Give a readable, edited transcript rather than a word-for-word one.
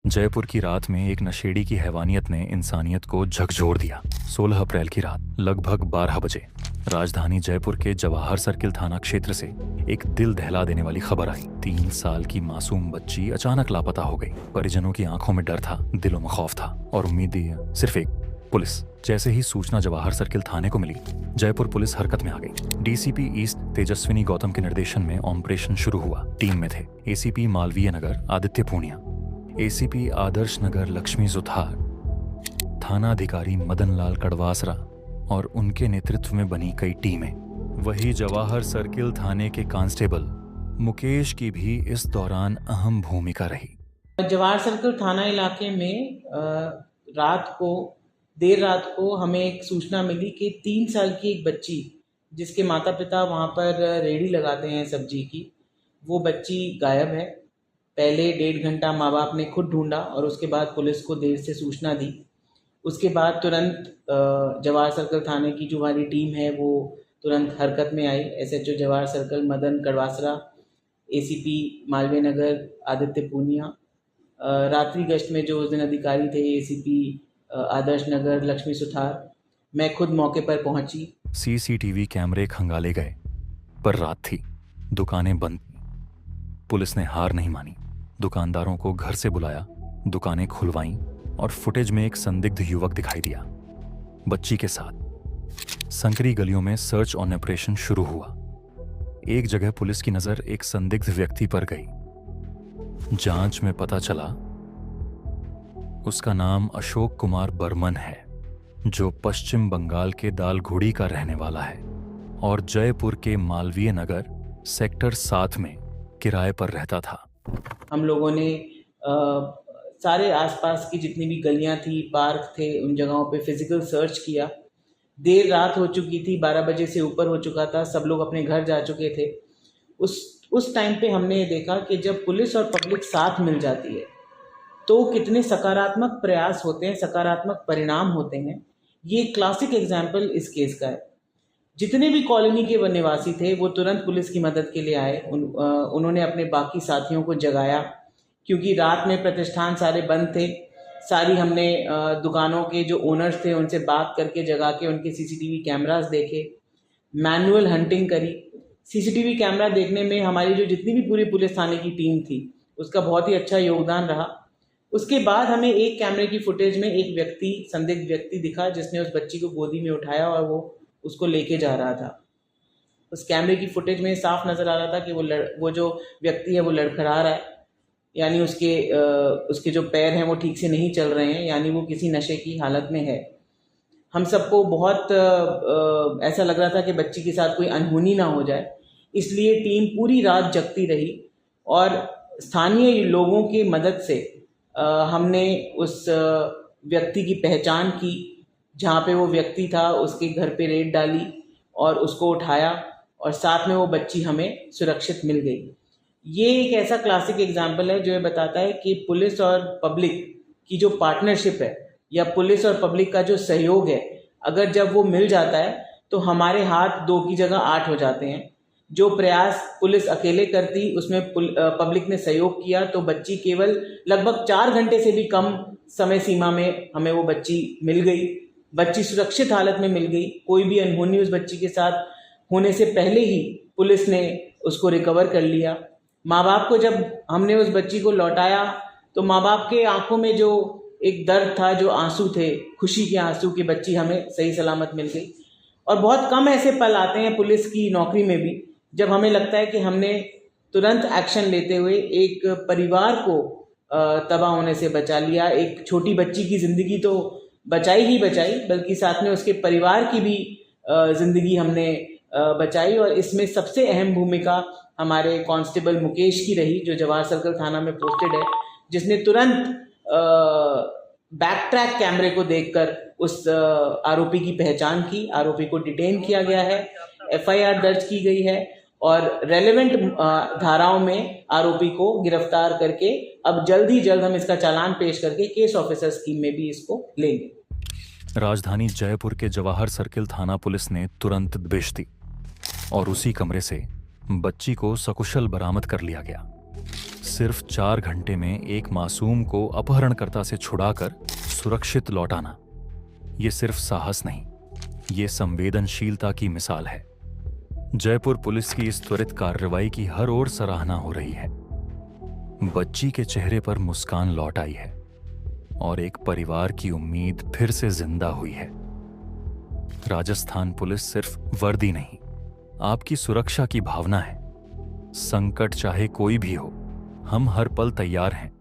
जयपुर की रात में एक नशेड़ी की हैवानियत ने इंसानियत को झकझोर दिया। 16 अप्रैल की रात लगभग 12 बजे राजधानी जयपुर के जवाहर सर्किल थाना क्षेत्र से एक दिल दहला देने वाली खबर आई। 3 साल की मासूम बच्ची अचानक लापता हो गई। परिजनों की आंखों में डर था, दिलों में खौफ था और उम्मीद सिर्फ एक, पुलिस। जैसे ही सूचना जवाहर सर्किल थाने को मिली, जयपुर पुलिस हरकत में आ गई। डीसीपी ईस्ट तेजस्विनी गौतम के निर्देशन में ऑपरेशन शुरू हुआ। टीम में थे एसीपी मालवीय नगर आदित्य पूनिया, एसीपी आदर्श नगर लक्ष्मी सुथार, थाना अधिकारी मदन लाल कड़वासरा और उनके नेतृत्व में बनी कई टीमें। वही जवाहर सर्किल थाने के कांस्टेबल मुकेश की भी इस दौरान अहम भूमिका रही। जवाहर सर्किल थाना इलाके में देर रात को हमें एक सूचना मिली कि 3 साल की एक बच्ची, जिसके माता पिता वहाँ पर रेहड़ी लगाते हैं सब्जी की, वो बच्ची गायब है। पहले 1.5 घंटा माँ बाप ने खुद ढूंढा और उसके बाद पुलिस को देर से सूचना दी। उसके बाद तुरंत जवाहर सर्किल थाने की जो हमारी टीम है वो तुरंत हरकत में आई। SHO Jawahar circle Madan Kadwasara, ACP Malviya Nagar Aditya Poonia, रात्रि गश्त में जो उस दिन अधिकारी थे एसीपी आदर्श नगर लक्ष्मी सुथार, मैं खुद मौके पर पहुंची। सीसीटीवी कैमरे खंगाले गए, पर रात थी, दुकानें बंद थी। पुलिस ने हार नहीं मानी। दुकानदारों को घर से बुलाया, दुकानें खुलवाईं और फुटेज में एक संदिग्ध युवक दिखाई दिया बच्ची के साथ। संकरी गलियों में सर्च ऑन ऑपरेशन शुरू हुआ। एक जगह पुलिस की नजर एक संदिग्ध व्यक्ति पर गई। जांच में पता चला उसका नाम अशोक कुमार बर्मन है, जो पश्चिम बंगाल के दालघुड़ी का रहने वाला है और जयपुर के मालवीय नगर सेक्टर 7 में किराए पर रहता था। हम लोगों ने सारे आसपास की जितनी भी गलियां थी, पार्क थे, उन जगहों पे फिजिकल सर्च किया। देर रात हो चुकी थी, 12 बजे से ऊपर हो चुका था, सब लोग अपने घर जा चुके थे। उस टाइम पे हमने ये देखा कि जब पुलिस और पब्लिक साथ मिल जाती है तो कितने सकारात्मक प्रयास होते हैं, सकारात्मक परिणाम होते हैं। ये क्लासिक एग्जाम्पल इस केस का है। जितने भी कॉलोनी के निवासी थे वो तुरंत पुलिस की मदद के लिए आए। उन्होंने अपने बाकी साथियों को जगाया, क्योंकि रात में प्रतिष्ठान सारे बंद थे। सारी हमने दुकानों के जो ओनर्स थे उनसे बात करके जगा के उनके सीसीटीवी कैमरास देखे, मैनुअल हंटिंग करी। सीसीटीवी कैमरा देखने में हमारी जो जितनी भी पूरी पुलिस थाने की टीम थी उसका बहुत ही अच्छा योगदान रहा। उसके बाद हमें एक कैमरे की फुटेज में एक संदिग्ध व्यक्ति दिखा, जिसने उस बच्ची को गोदी में उठाया और वो उसको लेके जा रहा था। उस कैमरे की फुटेज में साफ नजर आ रहा था कि वो जो व्यक्ति है वो लड़खड़ा रहा है, यानी उसके जो पैर हैं वो ठीक से नहीं चल रहे हैं, यानी वो किसी नशे की हालत में है। हम सबको बहुत ऐसा लग रहा था कि बच्ची के साथ कोई अनहोनी ना हो जाए, इसलिए टीम पूरी रात जगती रही और स्थानीय लोगों की मदद से हमने उस व्यक्ति की पहचान की। जहाँ पे वो व्यक्ति था उसके घर पे रेड डाली और उसको उठाया और साथ में वो बच्ची हमें सुरक्षित मिल गई। ये एक ऐसा क्लासिक एग्जाम्पल है जो ये बताता है कि पुलिस और पब्लिक की जो पार्टनरशिप है या पुलिस और पब्लिक का जो सहयोग है, अगर जब वो मिल जाता है तो हमारे हाथ 2 की जगह 8 हो जाते हैं। जो प्रयास पुलिस अकेले करती उसमें पब्लिक ने सहयोग किया तो बच्ची केवल लगभग 4 घंटे से भी कम समय सीमा में हमें वो बच्ची मिल गई। बच्ची सुरक्षित हालत में मिल गई। कोई भी अनहोनी उस बच्ची के साथ होने से पहले ही पुलिस ने उसको रिकवर कर लिया। माँ बाप को जब हमने उस बच्ची को लौटाया तो माँ बाप के आंखों में जो एक दर्द था, जो आंसू थे, खुशी के आंसू कि बच्ची हमें सही सलामत मिल गई। और बहुत कम ऐसे पल आते हैं पुलिस की नौकरी में भी जब हमें लगता है कि हमने तुरंत एक्शन लेते हुए एक परिवार को तबाह होने से बचा लिया। एक छोटी बच्ची की जिंदगी तो बचाई ही बचाई, बल्कि साथ में उसके परिवार की भी जिंदगी हमने बचाई। और इसमें सबसे अहम भूमिका हमारे कांस्टेबल मुकेश की रही, जो जवाहर सर्किल थाना में पोस्टेड है, जिसने तुरंत बैक ट्रैक कैमरे को देखकर उस आरोपी की पहचान की। आरोपी को डिटेन किया गया है, एफआईआर दर्ज की गई है और रेलेवेंट धाराओं में आरोपी को गिरफ्तार करके अब जल्द ही जल्द हम इसका चालान पेश करके केस ऑफिसर स्कीम में भी इसको लेंगे। राजधानी जयपुर के जवाहर सर्किल थाना पुलिस ने तुरंत दबिश दी और उसी कमरे से बच्ची को सकुशल बरामद कर लिया गया। सिर्फ 4 घंटे में एक मासूम को अपहरणकर्ता से छुड़ाकर सुरक्षित लौटाना, ये सिर्फ साहस नहीं, ये संवेदनशीलता की मिसाल है। जयपुर पुलिस की इस त्वरित कार्रवाई की हर ओर सराहना हो रही है। बच्ची के चेहरे पर मुस्कान लौट आई है और एक परिवार की उम्मीद फिर से जिंदा हुई है। राजस्थान पुलिस सिर्फ वर्दी नहीं, आपकी सुरक्षा की भावना है। संकट चाहे कोई भी हो, हम हर पल तैयार हैं